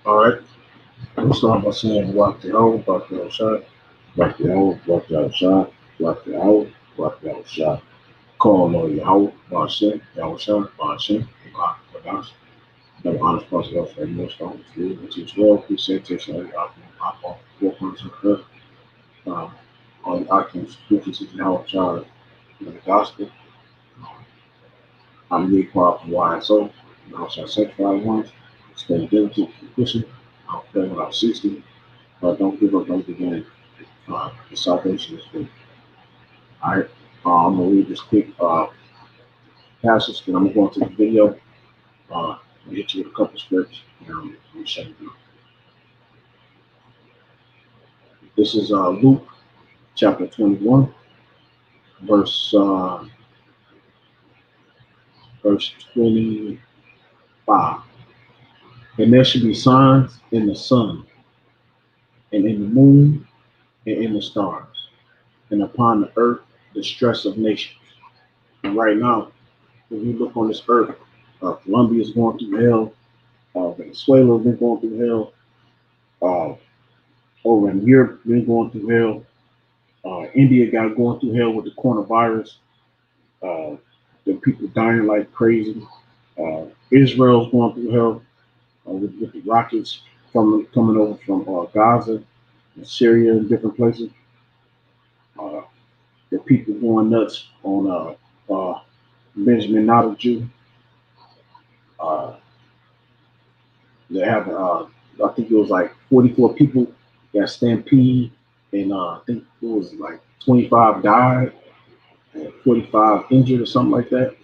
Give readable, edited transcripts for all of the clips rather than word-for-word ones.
All right. Let's start by saying rock the hoe, rock the outside, rock the hoe, rock the outside, rock the hoe, rock the outside. Call on your hoe, Bashin, Yahusha, Bashin, God, Badash. No honest possible for most of the food, which is well, presentation of the Aqua, 4 first. Um, on Atkins, 56 and how child in the gospel. I'm Lee Clark from YSO, and also sanctified ones. Stay diligent, keep pushing. I'll play when I'm 60, but don't give up, don't begin. The salvation is free. All right. I'm gonna read this quick passage, and I'm going to the video. Uh, hit you with a couple scripts, and I'm gonna shut it down. This is Luke chapter 21, verse uh, verse 25. And there should be signs in the sun, and in the moon, and in the stars, and upon the earth the stress of nations. And right now, when you look on this earth, Colombia is going through hell. Venezuela has been going through hell. Uh, Over in Europe, been going through hell. India got going through hell with the coronavirus. Uh, the people dying like crazy. Israel's going through hell with the rockets from coming over from Gaza and Syria and different places. Uh, the people going nuts on Benjamin not a Jew. Uh, they have, I think it was like 44 people got stampede, and I think it was like 25 died and 45 injured or something like that.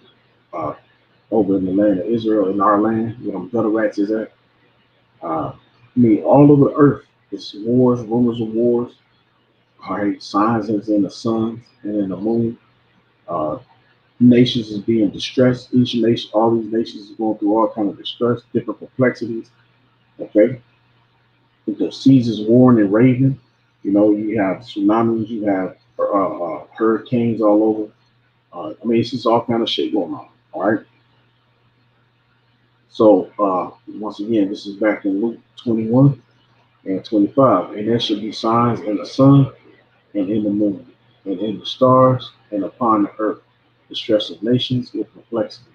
Uh, Over in the land of Israel, in our land, where them gutter rats is at. I mean, all over the earth, it's wars, rumors of wars. All right, signs is in the sun and in the moon. Uh, Nations is being distressed. Each nation, all these nations is going through all kind of distress, different perplexities. Okay, the seas is warring and raving. You know, you have tsunamis, you have hurricanes all over. I mean, it's just all kind of shit going on. All right. So once again, this is back in Luke 21 and 25, and there should be signs in the sun and in the moon and in the stars and upon the earth, the stress of nations with perplexity,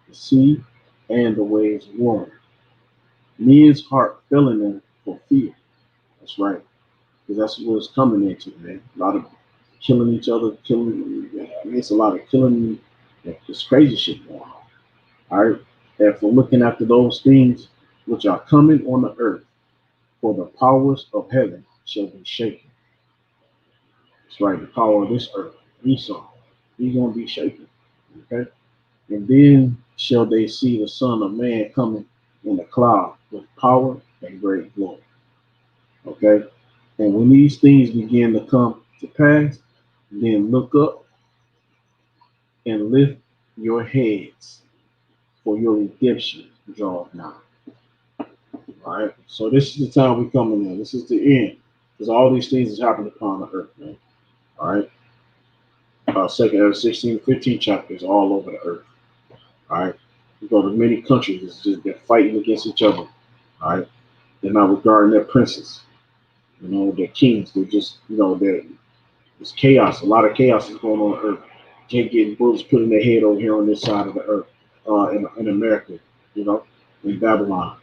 the sea and the waves roaring. Men's heart filling them for fear. That's right, because that's what it's coming into, man. A lot of killing each other, killing. I mean, it's a lot of killing. This crazy shit going on. All right, and for looking after those things which are coming on the earth, for the powers of heaven shall be shaken. That's right, the power of this earth, Esau, he's gonna be shaken. Okay, and then shall they see the Son of Man coming in the cloud with power and great glory. Okay, and when these things begin to come to pass, then look up and lift your heads, for your redemption draweth nigh. All right. So this is the time we're coming in. This is the end. Because all these things is happening upon the earth, man. All right. Second Ezra 16, 15 chapters all over the earth. All right. You go to many countries, it's just they're fighting against each other. All right. They're not regarding their princes, their kings. They're just, there's chaos. A lot of chaos is going on earth. Can't get bullets put in their head over here on this side of the earth, in America, you know, in Babylon.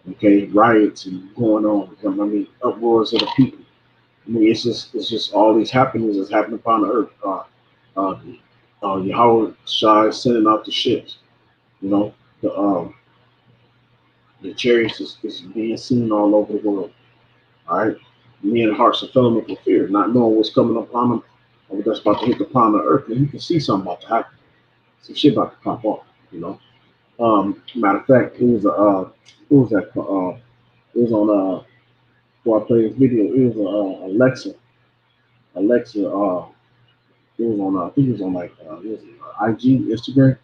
Okay, riots and going on. I mean, uproars of the people. I mean, it's just all these happenings that's happening upon the earth. Uh, Yahweh Shai is sending out the ships. You know, the chariots is being seen all over the world. All right, men's hearts are filling up with fear, not knowing what's coming upon them, or what's about to hit upon the earth. And you can see something about to happen. Some shit about to pop off. You know. Matter of fact, it was that it was on before I play this video. It was Alexa. Alexa. It was on. I think it was on like it was IG, Instagram.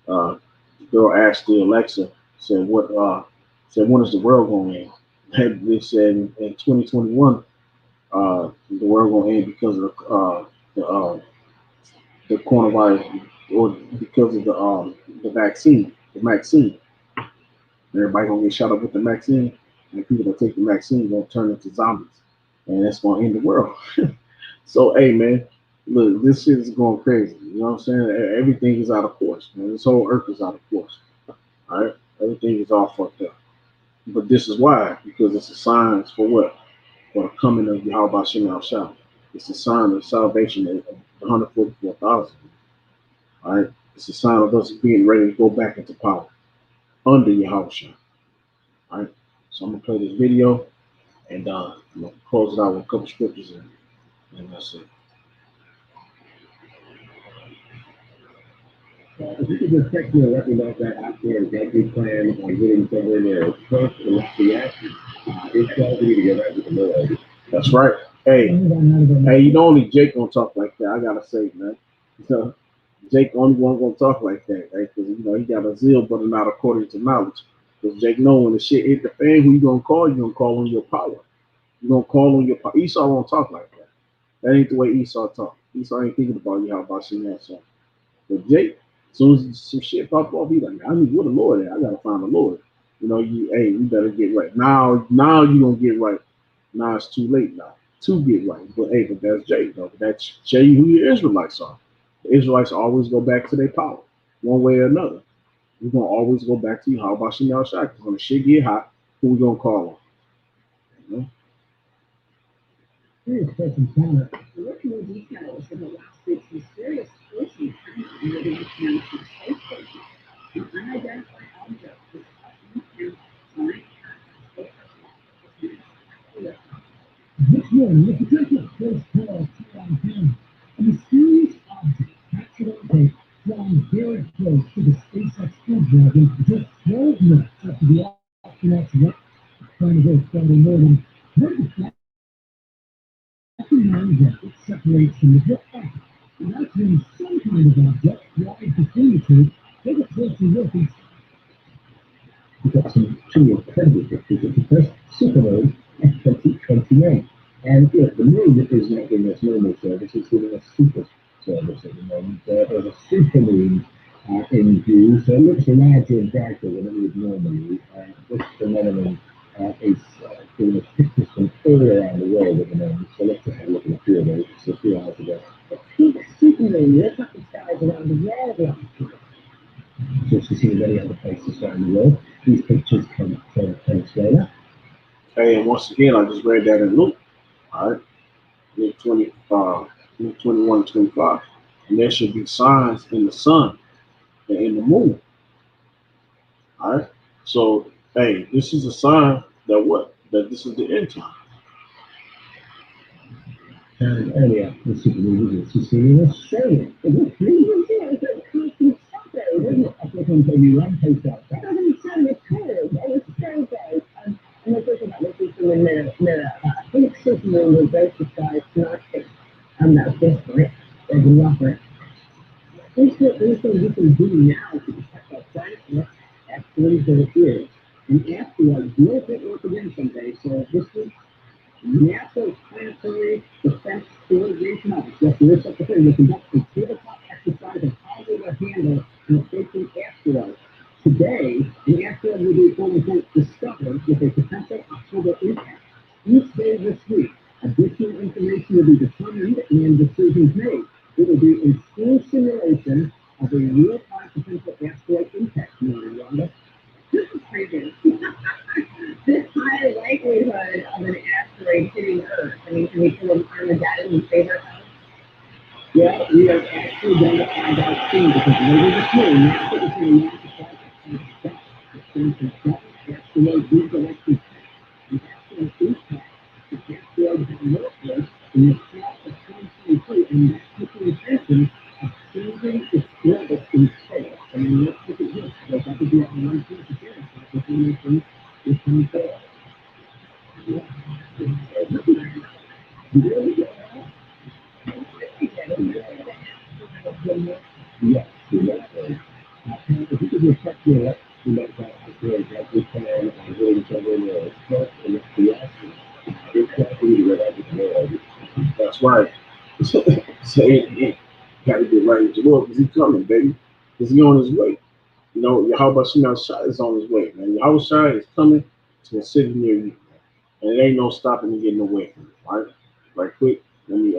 Uh, the girl asked the Alexa, said, "What?" Said, "When is the world going to end?" And they said in 2021, the world going to end because of the coronavirus, or because of the vaccine, the vaccine. Everybody gonna get shot up with the vaccine. and people that take the vaccine gonna turn into zombies, and that's gonna end the world. So, hey, man, look, this shit is going crazy. You know what I'm saying? Everything is out of course, man. This whole earth is out of course. All right, everything is all fucked up. But this is why, because it's a sign for what? For the coming of Yahweh Shem Shah. It's a sign of salvation of the 144,000. All right, it's a sign of us being ready to go back into power under Yahweh Shah. All right, so I'm gonna play this video and I'm gonna close it out with a couple scriptures and that's it. If you could just text me and let me know if that after that you plan on getting somewhere there first and not the action, it's time for you to get right with the Lord. That's right. Hey, you know only Jake gonna talk like that. I gotta say, man. So Jake the only one gonna talk like that, right? Because you know he got a zeal, but not according to knowledge. Because Jake know when the shit hit the fan, who you gonna call? You gonna call on your power. You gonna call on your power. Esau won't talk like that. That ain't the way Esau talk. Esau ain't thinking about you how about seeing that song. But Jake, as soon as some shit pop off, he like, I need where the Lord at. I gotta find the Lord. You know, you better get right. Now you gonna get right. Now it's too late now to get right. But hey, but that's Jake though. That's show you who your Israelites are. The Israelites always go back to their power, one way or another. We're gonna always go back to you. How about Shem Shah? Because when the shit get hot, who we gonna call on? You know? Here's President Tyler. Look more details of the last week's mysterious explosion near the International Space Station. An unidentified object was touching and this morning, the potential space call 2 a mysterious object accidentally flying very close to the SpaceX Crew Dragon just 12 minutes after the astronauts went trying to go Friday morning. What the fact that it separates from the jet pack. And that's when some kind of object flies between the two. Take a closer look and we got some two incredible pictures of the first supernova of 2021. And the moon is not giving us normal service, it's giving us super service at the moment. There's a supermoon in view, so it looks larger and brighter than it would normally. This phenomenon is giving us pictures from all around the world at the moment. So let's just have a look at a few of those just a few hours ago. The pink supermoon lit up the skies around the world last year. Just to see many other places around the world. These pictures come from Venezuela. Hey, and once again, I just read that in Luke. All right, Luke 21, 25. And there should be signs in the sun and in the moon. All right. So, hey, this is a sign that what? That this is the end time. And earlier, the supermoon was to see in Australia. It was 3 years ago, it's a constant Saturday, wasn't it? I thought it was maybe one post outside. It doesn't sound as cold, it was Thursday. And we're talking about this from the mirror. I think supermoon will both the skies tonight. That's different. There's a rougher. There's things you can do now to protect our planet. That's what is going to appear. And afterwards, we'll get work again someday. So this is NASA Planetary Defense Coordination Office. Just to list up the thing, we conduct a tabletop exercise of how they will handle an approaching asteroid. Today, an asteroid will be quote-unquote discovered with a potential October impact. Each day this week, additional information will be determined and decisions made. It will be a full simulation of a real-time potential asteroid impact scenario, Rhonda. This is crazy. This high likelihood of an asteroid hitting Earth. I mean, can we kill an Armageddon and save ourselves? Yeah, we have actually done to find out soon because later this year, NASA is going to launch a project to construct asteroid redirection and asteroid impact. The asteroid has no force in the fall of 2022, and that's taking attention of changing its orbit in space. I mean, let's look at this. Like, that could be at 1.0. That's what we think is coming forward. Yeah. Yes, exactly. If you could just check your up, you might find out that we can really cover the stress and the reaction. It's got to be right with the world. That's right. So hey, got to get right with the Lord because he's coming, baby. Because he's on his way. You know, Yahweh Shem Shah is on his way, man. Yahweh Shah is coming to a city near you, and there ain't no stopping and getting away from it. Right? Right quick. Let me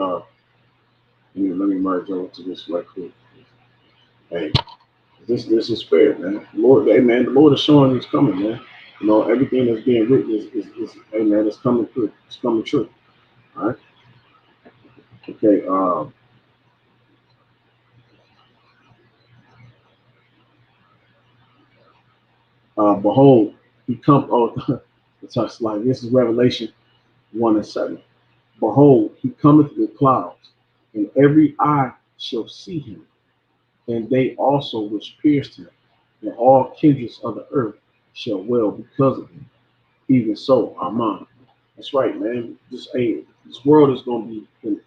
merge over to this right quick. Hey, this is fair, man. Lord, hey man, the Lord is showing He's coming, man. Everything that's being written is hey man, it's coming true. It's coming true. All right. Okay. Behold, He come. Oh, it's like this is Revelation 1:7. Behold, He cometh with clouds, and every eye shall see Him, and they also which pierced Him, and all kindreds of the earth shall wail because of Him. Even so, Amen. That's right, man. This world is going to be in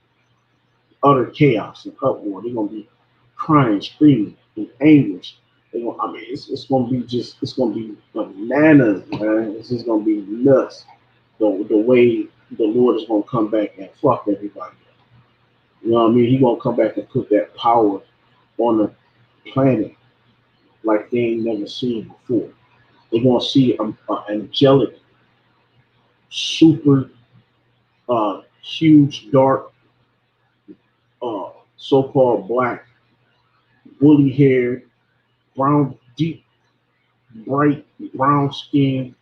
utter chaos and uproar. They're going to be crying, screaming, in anguish. I mean, it's going to be it's going to be bananas, man. It's just going to be nuts. The way the Lord is going to come back and fuck everybody. You know what I mean? He's going to come back and put that power on the planet like they ain't never seen before. They're going to see an angelic, super huge, dark, so-called black, woolly haired, brown, deep, bright, brown skin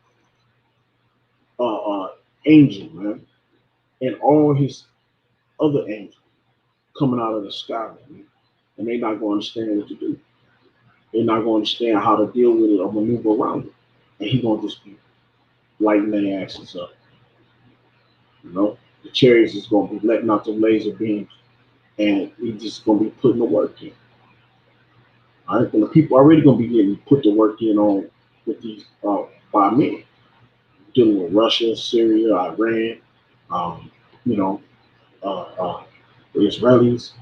uh, uh, angel, man, and all his other angels coming out of the sky, man. And they're not going to understand what to do. They're not going to understand how to deal with it or maneuver around it. And he's going to just be lighting their asses up. You know, the chariots is going to be letting out the laser beams, and he's just going to be putting the work in. All right, and the people already going to be getting put the work in on with these by men dealing with Russia, Syria, Iran, um, you know, the Israelis,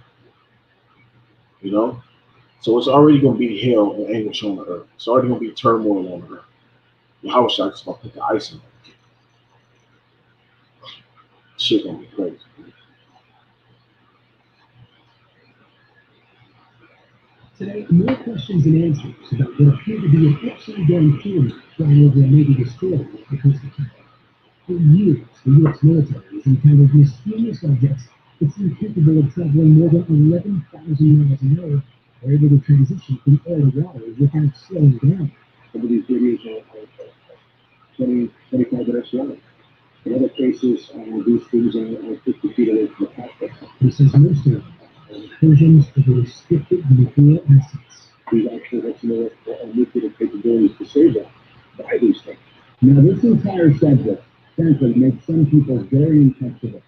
you know. So it's already going to be hell and anguish on the earth. It's already going to be turmoil on the earth. Yahweh Shai is going to put the ice in it. Shit going to be crazy. Today, more questions and answers about what appear to be an upside down pyramid flying over a maybe destroyed off the coast of Canada. For years, the U.S. military has encountered mysterious objects that seem capable of traveling more than 11,000 miles an hour, or able to transition from air to water without slowing down. Some of these videos are 20, 25 minutes long. In other cases, these things are 50 feet away from the cockpit. He says most of them are incursions of restricted nuclear assets. We've actually had some nuclear capabilities to save them by these things. Now, this entire subject, frankly, makes some people very uncomfortable.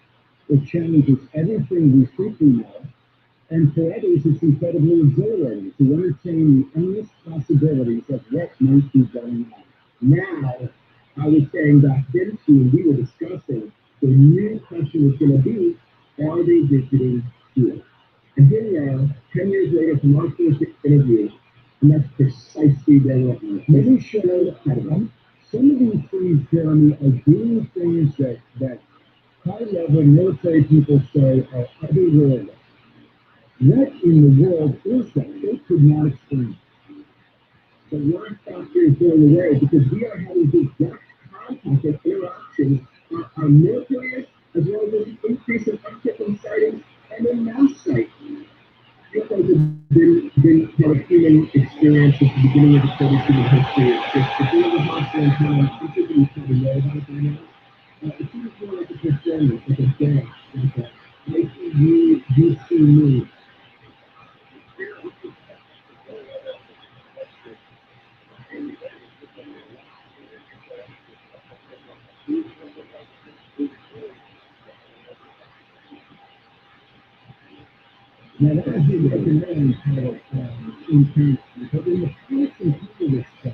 It challenges everything we think we know, and for others, it's incredibly exhilarating to entertain the endless possibilities of what might be going on. Now, I was saying back then to you, we were discussing, the real question was going to be, are they visiting here? And here we are, 10 years later from our first interview, and that's precisely their reference. Maybe show them. Some of these things, Jeremy, are doing things that high-level military people say are otherworldly. What in the world is that? They could not explain. But one factor is going away because we are having these direct contact and interactions. Our military, as well as the increase in uptick in sightings and in mass sightings. You guys have been had a human experience at the beginning of the study human history. If you ever watched it on time, I think you probably know about it by now. It seems more like a performance, like a dance, like a I see you see me. Now that would be recommend how intense, but in the person people this stuff,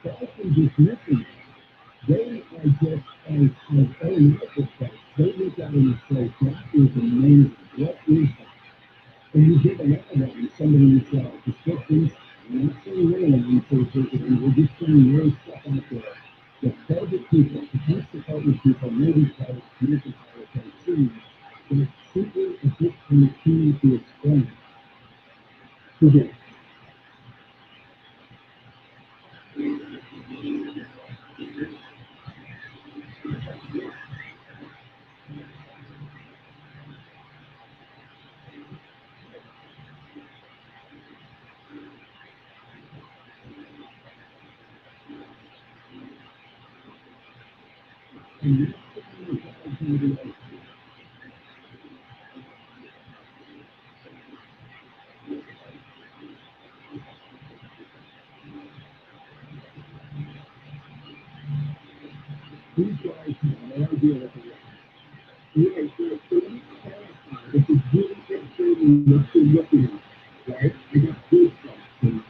they're often just missing it. They are just as aeronautical folks. They look at it and say, that is amazing. What is that? And you get a lot of that in some of these descriptions. And I'm not saying really researchers, and we're just putting real stuff out there. The private people, the police department people, maybe pilots, commercial pilots, have seen that simply a bit unattainable to explain to them. These guys have no idea what they want. Yeah, so this is really frustrating what you're looking at, right? I got goosebumps.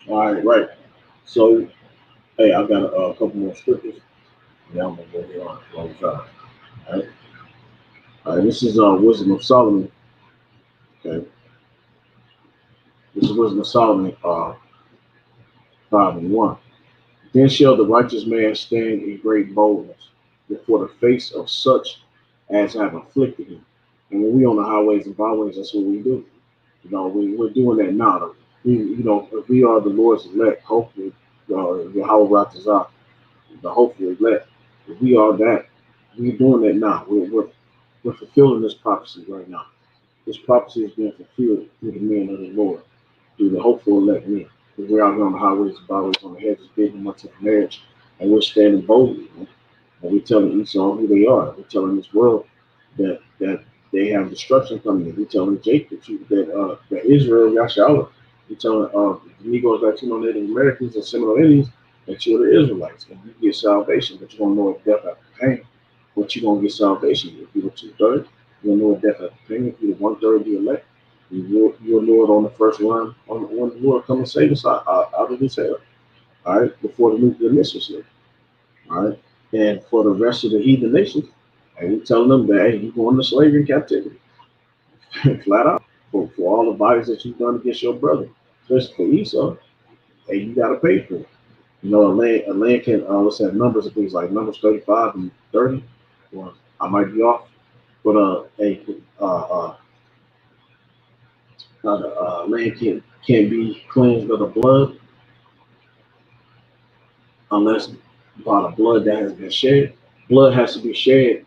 All right, right. So, hey, I got a couple more scriptures. Yeah, I'm gonna go here on a long time. All right, all right. This is Wisdom of Solomon. Okay, this is Wisdom of Solomon, 5:1. Then shall the righteous man stand in great boldness before the face of such as have afflicted him. And when we on the highways and byways, that's what we do. We're doing that now. If we are the Lord's elect, hopefully, Yahweh Ratazah, the hopefully elect, if we are that, we're doing that now. We're fulfilling this prophecy right now. This prophecy is being fulfilled through the men of the Lord, through the hopeful elect men. Because we're out here on the highways and byways, on the hedges, bidding them unto marriage, and we're standing boldly. Man. And we're telling Esau who they are. We're telling this world that they have destruction coming. We're telling Jacob that Israel, Yashala. We're telling the Negroes, Latino, Native Americans, and similar Indians that you're the Israelites and you get salvation, but you're gonna know a death after pain. But you're gonna get salvation if you're the 2/3. You're gonna know a death after pain if you're the 1/3 of the elect. You're Lord on the first line when the Lord come and save us out of this hell. All right, before the nuclear missiles hit. All right. And for the rest of the heathen nations, and we telling them that hey, you're going to slavery and captivity, flat out. For all the bodies that you've done against your brother, especially for Esau, hey, you got to pay for it. A land can let's have numbers of things like numbers 35 and 30. Or I might be off, but land can't be cleansed of the blood unless by the blood that has been shed. Blood has to be shed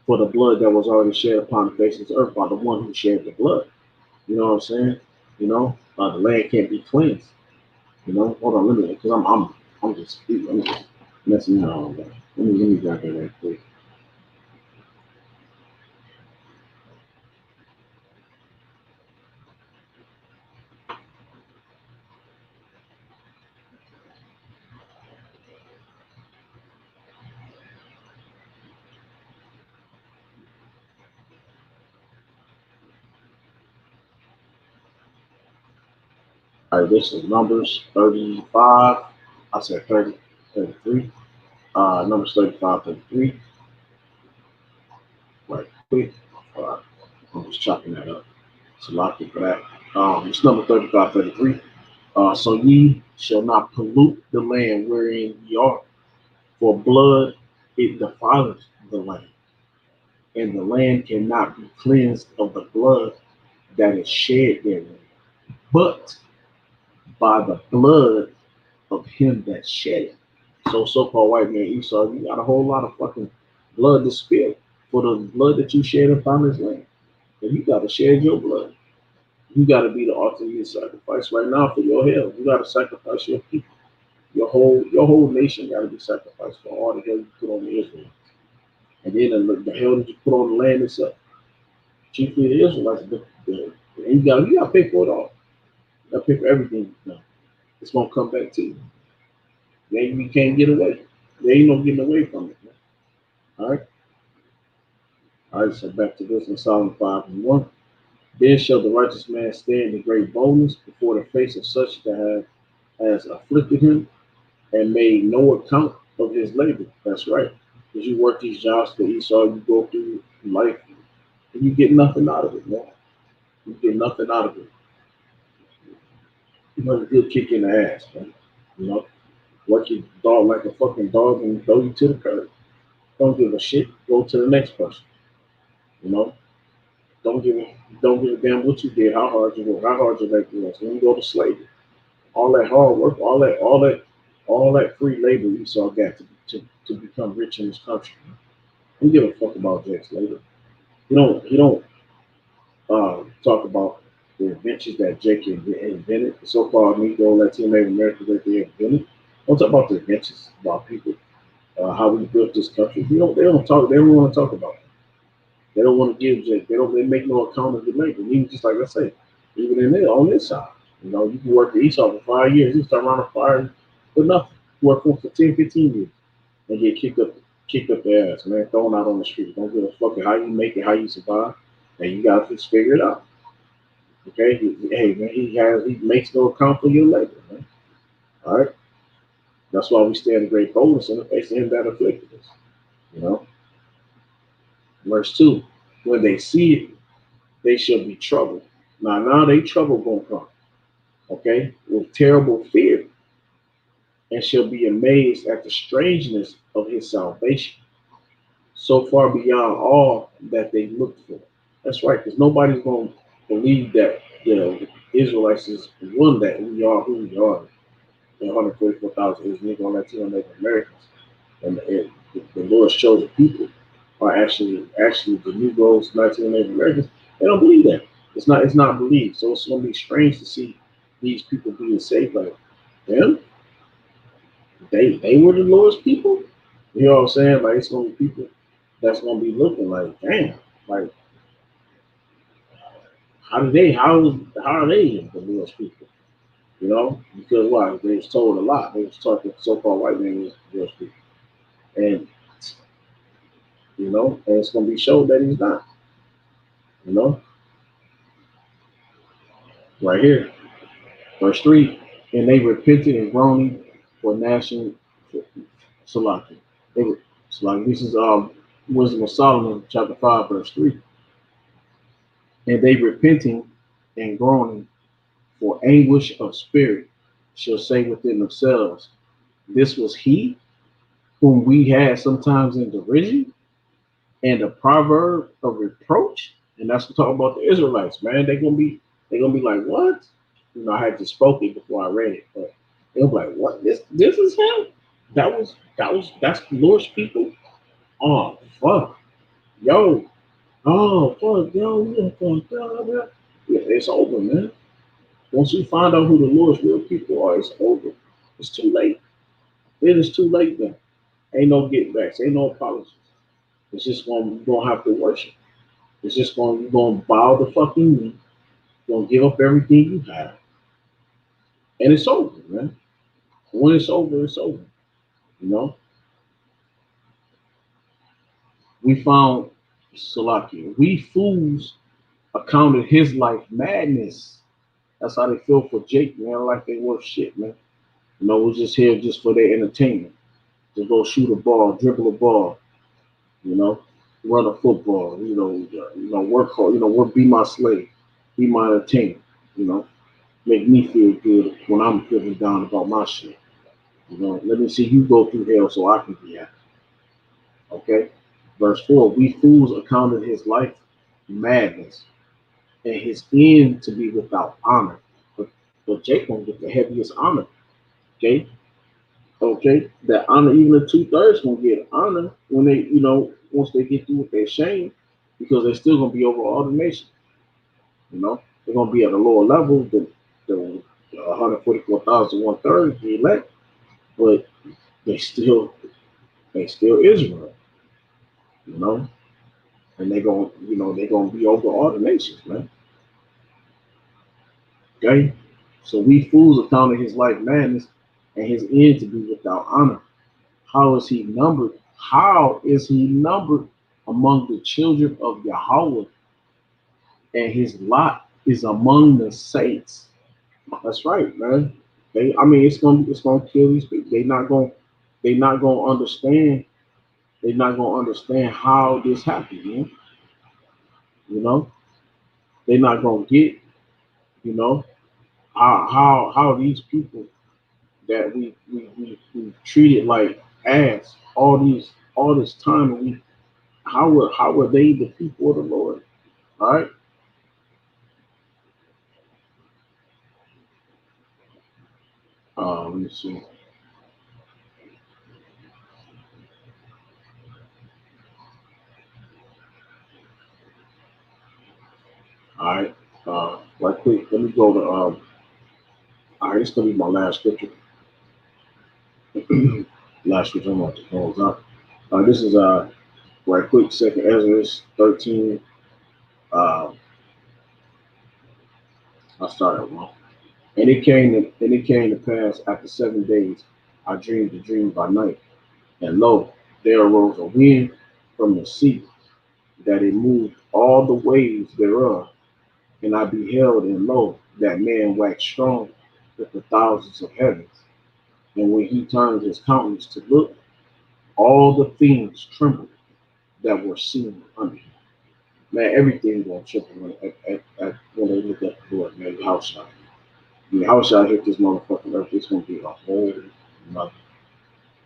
for the blood that was already shed upon the face of the earth by the one who shed the blood. You know what I'm saying? The land can't be cleansed. Hold on, let me, because I'm just messing around. Let me grab that right quick. All right, this is Numbers 35. I said 30, 33. Numbers 35, 33. Right quick. Uh, I'm just chopping that up. So lock it for that. It's number 35, 33. So ye shall not pollute the land wherein ye are, for blood it defileth the land, and the land cannot be cleansed of the blood that is shed therein, but by the blood of him that shed it. So-called white man Esau, you got a whole lot of fucking blood to spill for the blood that you shed upon this land. And you got to shed your blood. You got to be the ultimate sacrifice right now for your hell. You got to sacrifice your people. Your whole nation got to be sacrificed for all the hell you put on the Israelites. And then the hell that you put on the land itself. Chiefly the Israelites. And you got to pay for it all. You got to pay for everything you've done. It's going to come back to you. Then you can't get away. There ain't no getting away from it. Man. All right. All right. So back to this in Psalm 5:1. Then shall the righteous man stand in great boldness before the face of such that has afflicted him and made no account of his labor. That's right. Because you work these jobs for Esau, you go through life, and you get nothing out of it, man. You get nothing out of it. Another good kick in the ass, man. You know, work your dog like a fucking dog and throw you to the curb. Don't give a shit. Go to the next person. You know, don't give a don't give a damn what you did, how hard you work, how hard your labor was. When you go to slavery, all that hard work, all that free labor Esau got to become rich in this country. He give a fuck about Jack's labor. He don't talk about the inventions that Jake invented, the so-called Negro, Latino, Native Americans that they invented. Don't talk about the inventions about people, how we built this country. They don't talk. They don't want to talk about it. They don't want to give Jake. They don't. They make no account of the labor. Even just like I say, even in there on this side, you can work at Esau for 5 years. You start around a fire for nothing. Work for 10, 15 years and get kicked up the ass, man. Thrown out on the street. Don't give a fuck how you make it, how you survive, and you gotta just figure it out. Okay, hey man, he makes no account for your labor, man. All right, that's why we stand in great boldness in the face of him that afflicted us. You know, verse 2: when they see it, they shall be troubled. Now they trouble gonna come. Okay, with terrible fear, and shall be amazed at the strangeness of his salvation, so far beyond all that they looked for. That's right, because nobody's gonna believe that the Israelites is one that we are who we are. 144,000 is Negro, Latino, Native Americans, and the Lord's chosen people are actually the Negroes, Latino, Native Americans. They don't believe that. It's not believed. So it's gonna be strange to see these people being saved. Like them, they were the Lord's people. You know what I'm saying? Like it's gonna be people that's gonna be looking like, damn, like how are they the Lord's people? You know, because why? They was told a lot. They was taught that so-called white man was the Lord's people. And and it's gonna be shown that he's not, you know, right here, verse 3, and they repented and groaning for gnashing Salaki. They were Salaki. This is Wisdom of Solomon, chapter 5, verse 3. And they repenting and groaning for anguish of spirit shall say within themselves, this was he whom we had sometimes in derision and a proverb of reproach. And that's what talking about the Israelites, man. They're gonna be like, what? I had to spoke it before I read it, but they'll be like, what? This is him? That's the Lord's people? Oh fuck. Yo. Oh fuck, yo, yeah, fuck, yo. Yeah, it's over, man. Once you find out who the Lord's real people are, it's over. It's too late. It is too late then. Ain't no get backs, ain't no apologies. It's just gonna have to worship. It's just you're gonna bow the fucking knee, you're gonna give up everything you have, and it's over, man. When it's over, it's over. You know, we found Salakia. We fools accounted his life madness. That's how they feel for Jake, man. Like they worth shit, man. We're just here just for their entertainment. To go shoot a ball, dribble a ball, you know, run a football, work hard, work, be my slave, be my entertainer, you know, make me feel good when I'm feeling down about my shit. Let me see you go through hell so I can be happy. Okay? Verse 4, we fools accounted his life madness and his end to be without honor. But Jacob gonna get the heaviest honor. Okay? Okay? That honor, even the two-thirds gonna get honor when they, once they get through with their shame, because they're still gonna be over all the nations. They're gonna be at a lower level than the 144,000 one-third the elect, but they still Israel, you know, and they're gonna be over all the nations, man. Okay, so we fools accounted his life madness and his end to be without honor. How is he numbered? How is he numbered among the children of Yahweh, and his lot is among the saints? That's right, man. I mean, it's gonna kill these people. They not gonna understand. They're not gonna understand how this happened, man. You know, they're not gonna get, you know, How these people that we treated like ass all this time, and we how were they the people of the Lord? All right. Let me see. All right. Right quick. Let me go to. All right. This gonna be my last scripture. Last scripture I'm going to close out. This is right quick. Second Ezra 13. Uh, I started wrong. And it came to pass after 7 days, I dreamed a dream by night, and lo, there arose a wind from the sea, that it moved all the waves thereof. And I beheld, and lo, that man waxed strong with the thousands of heavens. And when he turned his countenance to look, all the things trembled that were seen under him. Man, everything gonna tremble when they look at the Lord, man. The house shot. The house shot hit this motherfucking earth. It's gonna be a whole nother.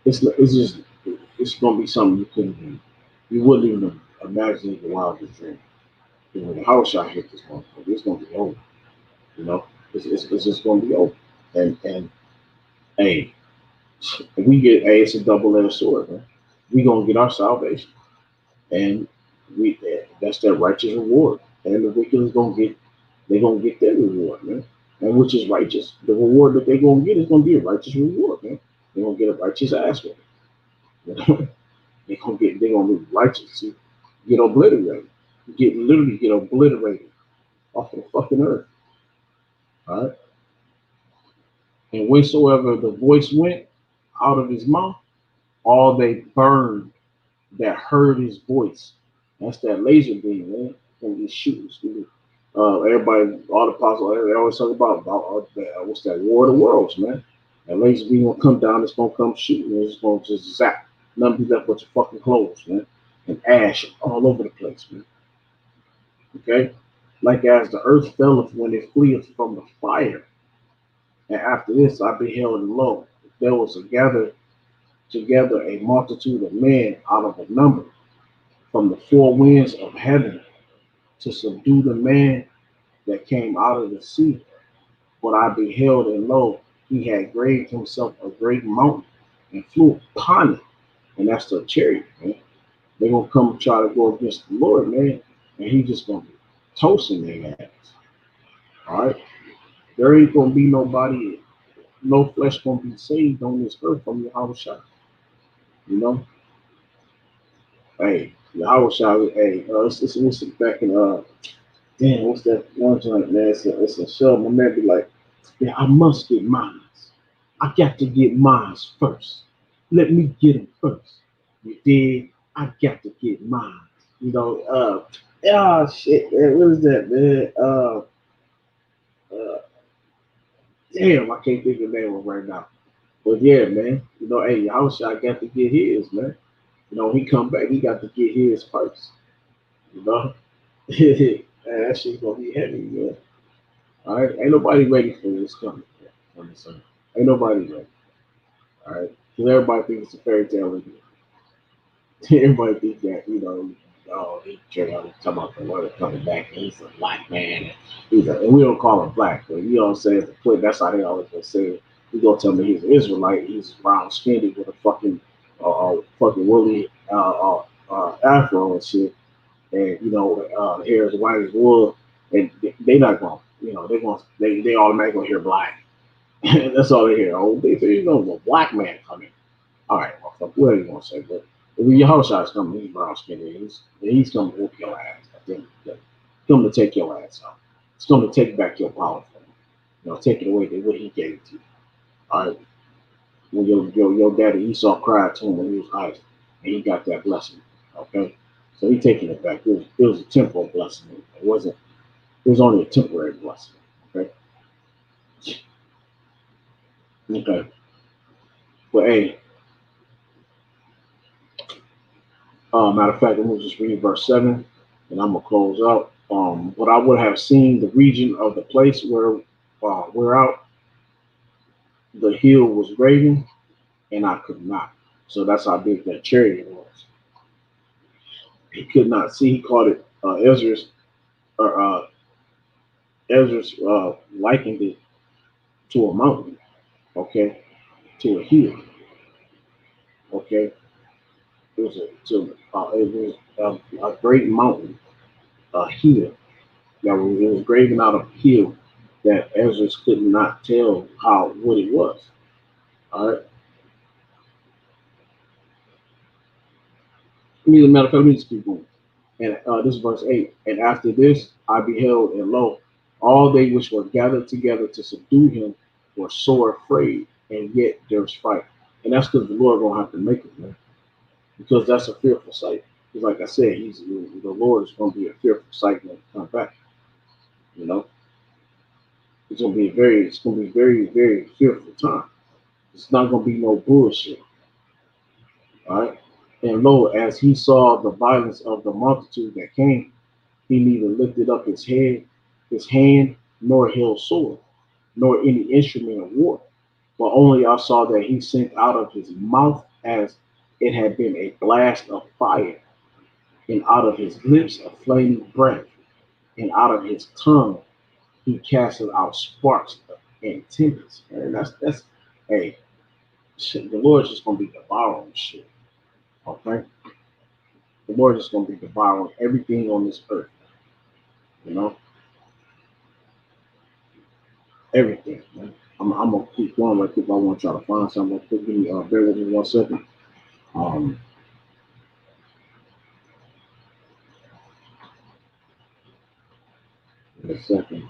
It's just it's gonna be something you wouldn't even imagine in the wildest dream. And when the house shot hit this motherfucker, it's gonna be over. You know, it's just gonna be over. And hey, we get hey, it's a double-edged sword, man. We gonna get our salvation, and we that's that righteous reward. And the wicked is gonna get they gonna get their reward, man. And which is righteous. The reward that they gonna get is gonna be a righteous reward, man. They're gonna get a righteous ass whipping. You know? They gonna be righteous. See, get obliterated. Get obliterated off of the fucking earth. All right. And whensoever the voice went out of his mouth, all they burned that heard his voice. That's that laser beam, man. From these shooters. Everybody, all the apostles, they always talk about what's that War of the Worlds, man. That laser beam gonna come down, it's gonna come shooting, it's gonna just zap. Nothing be left but your fucking clothes, man. And ash all over the place, man. Okay? Like as the earth felleth when it fleeth from the fire. And after this I beheld, and lo, there was gathered together a multitude of men out of a number from the four winds of heaven to subdue the man that came out of the sea. But I beheld, and lo, he had graved himself a great mountain and flew upon it. And that's the chariot, man. They're gonna come try to go against the Lord, man, and he just gonna be toasting their ass. All right. There ain't gonna be nobody, no flesh gonna be saved on this earth from your house shot. You know? Hey, the house shot, hey, it's back in damn, what's that one joint, man? It's a show. My man be like, yeah, I must get mine. I got to get mine first. Let me get them first. You did. I got to get mine. You know, oh shit, man. What is that, man? Uh damn, I can't think of the name of it right now. But yeah, man. You know, hey, I was I got to get his, man. You know, he come back, he got to get his first. You know, man, that shit gonna be heavy, man. All right, ain't nobody ready for this coming. Ain't nobody ready. All right, because everybody thinks it's a fairy tale. Everybody thinks that oh, he turned out to come out the water coming back, and he's a black man. And we don't call him black, but you know what I'm saying? The point, that's how they always gonna say it. You gonna tell me he's an Israelite? He's brown skinned with a fucking woolly afro and shit, and hair as white as wool, and they not going, they automatically gonna hear black. That's all they hear. Oh, they say a black man coming. All right, well, fuck, what are you gonna say? But if your house shot's coming, he's brown skinned, he's gonna whoop your ass. I think he's coming to take your ass out. It's gonna take back your power from you. Take it away what he gave to you. All right, when your daddy Esau cried to him when he was Isaac, and he got that blessing. Okay, so he taking it back. It was a temporal blessing. It wasn't. It was only a temporary blessing. Okay. Okay. But hey, matter of fact, I'm gonna just read verse 7, and I'm gonna close out. But I would have seen the region of the place where whereout the hill was graven, and I could not. So that's how big that chariot was. He could not see. He called it or Ezra's likened it to a mountain, okay, to a hill, okay. It was a great mountain, a hill that was, it was graven out of a hill that Ezra could not tell how what it was. All right. As a matter of fact, let me just keep going. And this is verse 8. And after this I beheld, and lo, all they which were gathered together to subdue him were sore afraid, and yet there was fright. And that's because the Lord gonna have to make it, man. Because that's a fearful sight. Because like I said, the Lord is gonna be a fearful sight when he comes back. You know, it's gonna be very, very fearful time. It's not gonna be no bullshit. All right. And lo, as he saw the violence of the multitude that came, he neither lifted up his hand, nor held sword, nor any instrument of war. But only I saw that he sent out of his mouth as it had been a blast of fire, and out of his lips a flaming breath, and out of his tongue he casted out sparks and tempests. And that's hey, shit, the Lord's just gonna be devouring shit. Okay? The Lord is gonna be devouring everything on this earth, you know, everything, man. I'm gonna keep going right quick. I want y'all to find something. Give me, bear with me 1 second. Um, a second.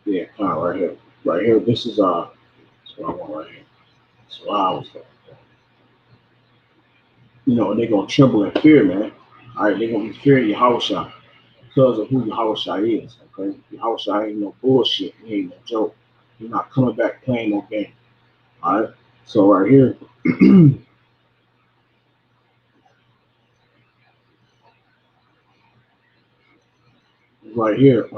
Yeah, kind of right here, right here. This is that's what I want right here. So I was, they're gonna tremble in fear, man. All right, they're gonna be fearing Yahushua because of who Yahushua is. Okay, Yahushua ain't no bullshit. He ain't no joke. He's not coming back playing no game. All right. So right here, right here.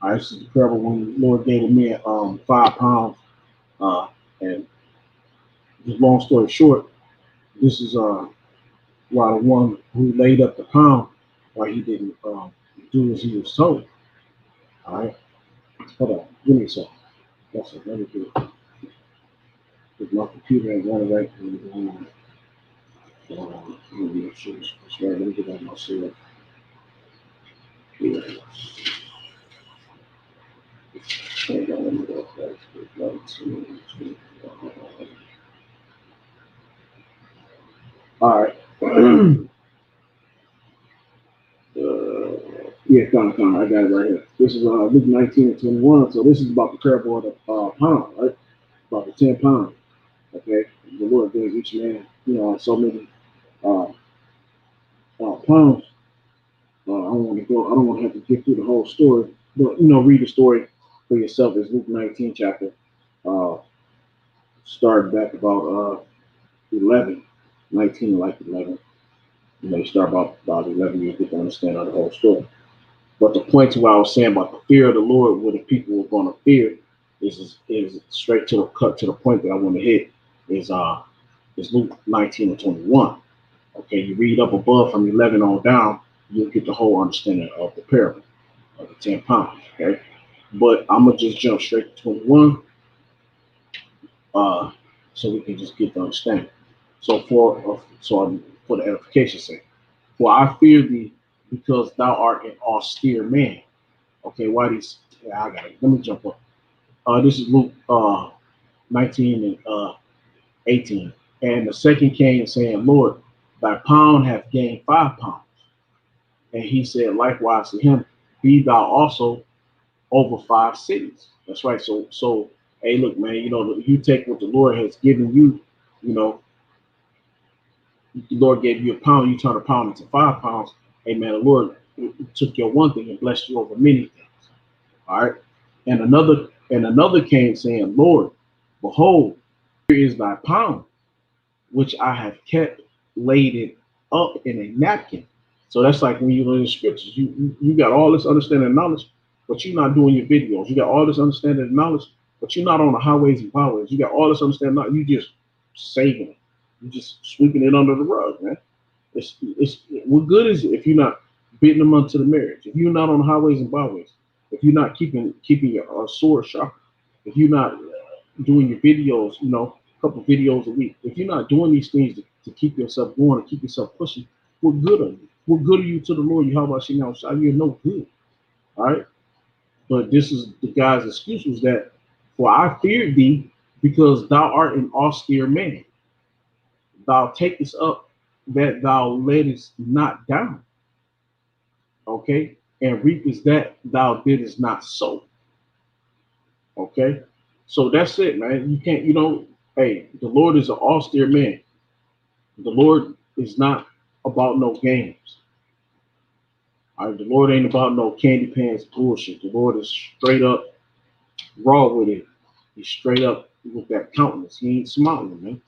This is the parable when the Lord gave me 5 pounds. And just long story short, this is why the one who laid up the pound, why he didn't do as he was told. All right, hold on, give me a second. That's it. Let me do it. Because my computer ain't running right. Let me get on myself. Yeah. Hold on, let me go back to 19, 20. All right. Yeah, kind of. I got it right here. This is Luke 19 and 21. So this is about the parable of the pound, right? About the 10 pounds. Okay, the Lord gave each man, so many uh, pounds. I don't want to go. I don't want to have to get through the whole story, but read the story for yourself. It's Luke 19 chapter, uh, starting back about 11, 19 like 11. You start about 11, you get to understand the whole story. But the point to what I was saying about the fear of the Lord, what the people were going to fear, is straight to the cut to the point that I want to hit is Luke 19 and 21. Okay, you read up above from 11 on down, you'll get the whole understanding of the parable of the 10 pounds. Okay, but I'm gonna just jump straight to 21, uh, so we can just get the understanding. For the edification's sake, for I fear thee because thou art an austere man. Okay, why these? Yeah, I got it. Let me jump up. This is Luke 19 and 18. And the second came saying, Lord, thy pound hath gained 5 pounds. And he said, likewise to him, be thou also over 5 cities. That's right. So, hey, look, man, you take what the Lord has given you, you know, the Lord gave you a pound, you turn a pound into 5 pounds. Hey, man, the Lord took your one thing and blessed you over many things. All right. And another came saying, Lord, behold, here is thy pound, which I have kept laid it up in a napkin. So that's like when you learn the scriptures, you got all this understanding and knowledge, but you're not doing your videos. You got all this understanding and knowledge, but you're not on the highways and byways. You got all this understanding, you just saving it. You just sweeping it under the rug, man. It's what good is it if you're not beating them unto the marriage? If you're not on the highways and byways, if you're not keeping your sword sharp, if you're not doing your videos, a couple videos a week, if you're not doing these things to keep yourself going and keep yourself pushing, what good are you? What good are you to the Lord? You how about you now? You're no good. All right. But this is the guy's excuse was that, for I feared thee because thou art an austere man. Thou takest up that thou lettest not down. Okay. And reapest that thou didst not sow. Okay. So that's it, man. You can't, hey, the Lord is an austere man. The Lord is not about no games. All right, the Lord ain't about no candy pants bullshit. The Lord is straight up raw with it. He's straight up with that countenance. He ain't smiling, man.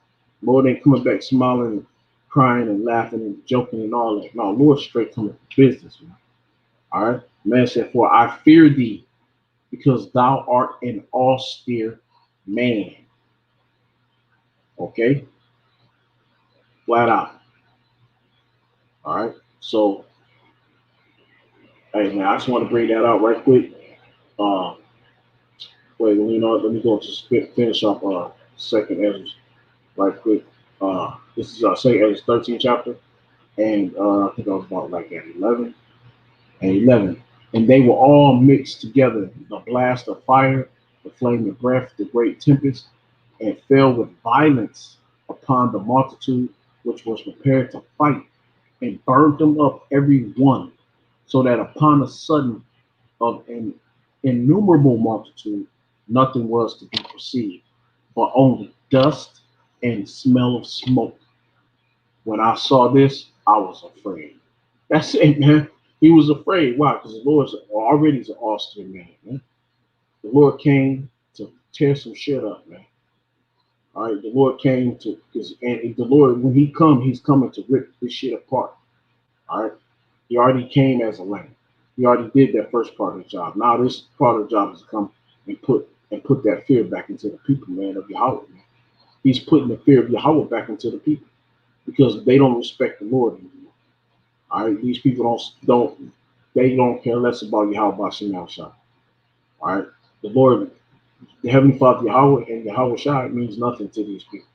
Lord ain't coming back smiling and crying and laughing and joking and all that. No, Lord straight coming to business, man. All right. Man said, for I fear thee because thou art an austere man. Okay? Flat out. All right. So, hey, man, I just want to bring that out right quick. Uh, Wait, let me go to finish up second Ezra right quick. This is second Ezra 13 chapter, and I think I was about like at 11 and 11. And they were all mixed together, the blast of fire, the flame of breath, the great tempest, and fell with violence upon the multitude which was prepared to fight, and burned them up every one, so that upon a sudden of an innumerable multitude, nothing was to be perceived, but only dust and smell of smoke. When I saw this, I was afraid. That's it, man. He was afraid. Why? Because the Lord's already is an austere man, man. The Lord came to tear some shit up, man. All right, the Lord came to, and the Lord, when He He's coming to rip this shit apart. All right, He already came as a lamb. He already did that first part of the job. Now this part of the job is to come and put that fear back into the people, man, of Yahweh. Man. He's putting the fear of Yahweh back into the people because they don't respect the Lord anymore. All right, these people don't care less about Yahweh Bashim Shai. All right, the Lord, the Heavenly Father Yahweh and Yahweh Shai means nothing to these people,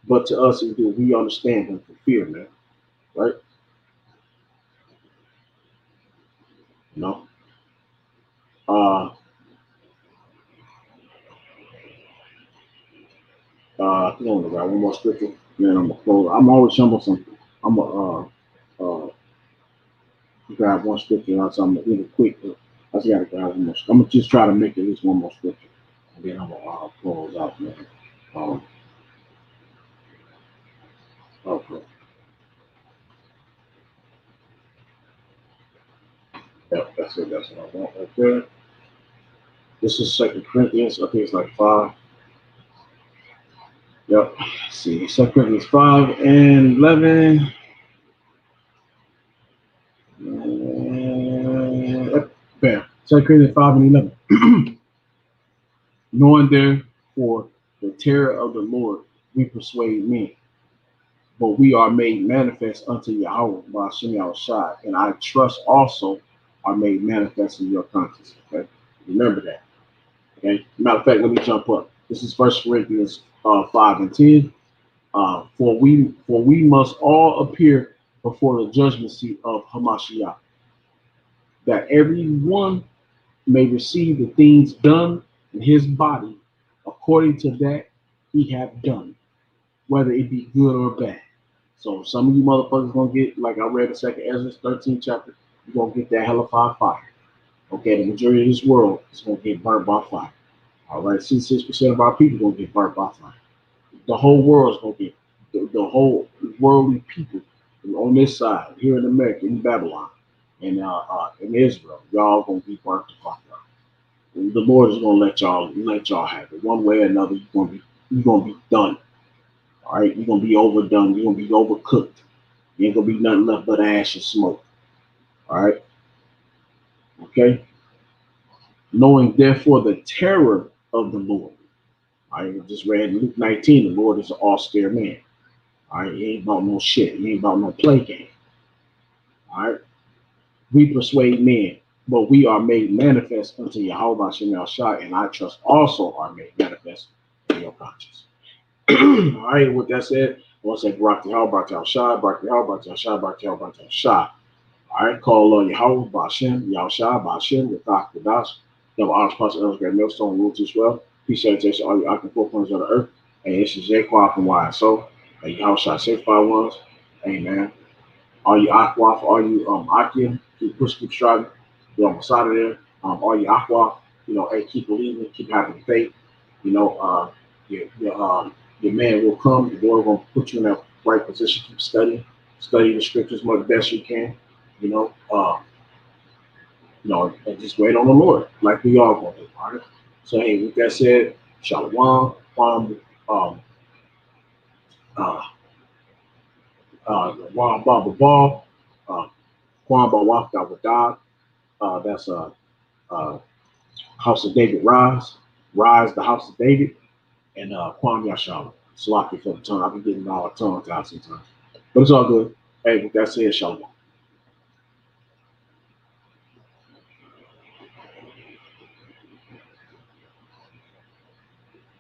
but to us we do. We understand Him for fear, man. Right? You know. Uh, I think I'm gonna grab one more scripture, then I'm gonna close. I'm always humble some. I'm gonna grab one scripture, and so I'm gonna read it quick. But I just gotta grab one more. I'm gonna just try to make at least one more scripture, and then I'm gonna close out, man. Um, okay. Yep, that's it. That's what I want right there. This is Second Corinthians. I think it's like 5. Yep. Let's see, Second Corinthians 5 and 11. Yep. Bam. Second Corinthians 5 and 11. Knowing therefore the terror of the Lord, we persuade men, but we are made manifest unto Yahweh by Hashem Shai, and I trust also are made manifest in your conscience. Okay, remember that. Okay. Matter of fact, let me jump up. This is First Corinthians 5 and 10. For we must all appear before the judgment seat of Hamashiach, that every one may receive the things done in his body according to that he hath done, whether it be good or bad. So some of you motherfuckers gonna get, like I read the second Ezra 13th chapter, you're gonna get that hellfire fire. Okay, the majority of this world is gonna get burnt by fire. All right, 66% of our people gonna get burnt by fire. The whole world is gonna get the whole worldly people on this side here in America, in Babylon, and in Israel, y'all gonna be burnt the fuck up. The Lord is gonna let y'all have it one way or another. You're gonna be done. All right, you're gonna be overdone. You're gonna be overcooked. You ain't gonna be nothing left but ash and smoke. All right, okay. Knowing therefore the terror of the Lord. I just read in Luke 19. The Lord is an austere man. All right, he ain't about no shit. He ain't about no play game. All right, we persuade men, but we are made manifest unto Yahweh Shem Shai, and I trust also are made manifest in your conscience. All right, with that said, I want to say Barak Yahweh, Barak Shai, Barak Yahweh, Barak Shai, Barak Yahweh, Barak Shai. All right, call Yahweh, Bashem, Yahushua, Bashem, the Thak, the Das, double honors, plus Earl's Great Millstone, roots as well. Peace, salutation, all you Akim four corners of the earth. And this is J. Quad from YSO. And Yahushua, sanctified ones. Amen. All you Aqua, all you Akim, keep pushing, keep striving. You're on the side of there. All you Aqua, hey, keep believing, keep having faith. You know, your man will come. The Lord will put you in that right position. Keep study the scriptures much best you can. You know, uh, and just wait on the Lord, like we all gonna do. All right. So hey, with that said, Shalom, um, uh, Juan Baba Ball, Juan Bawaf Dawadah. That's House of David Rise, the House of David, and Kwam Yashala. Sloppy for the tongue. I've been getting all the tongue tied sometimes, but it's all good. Hey, with that said, Shalom.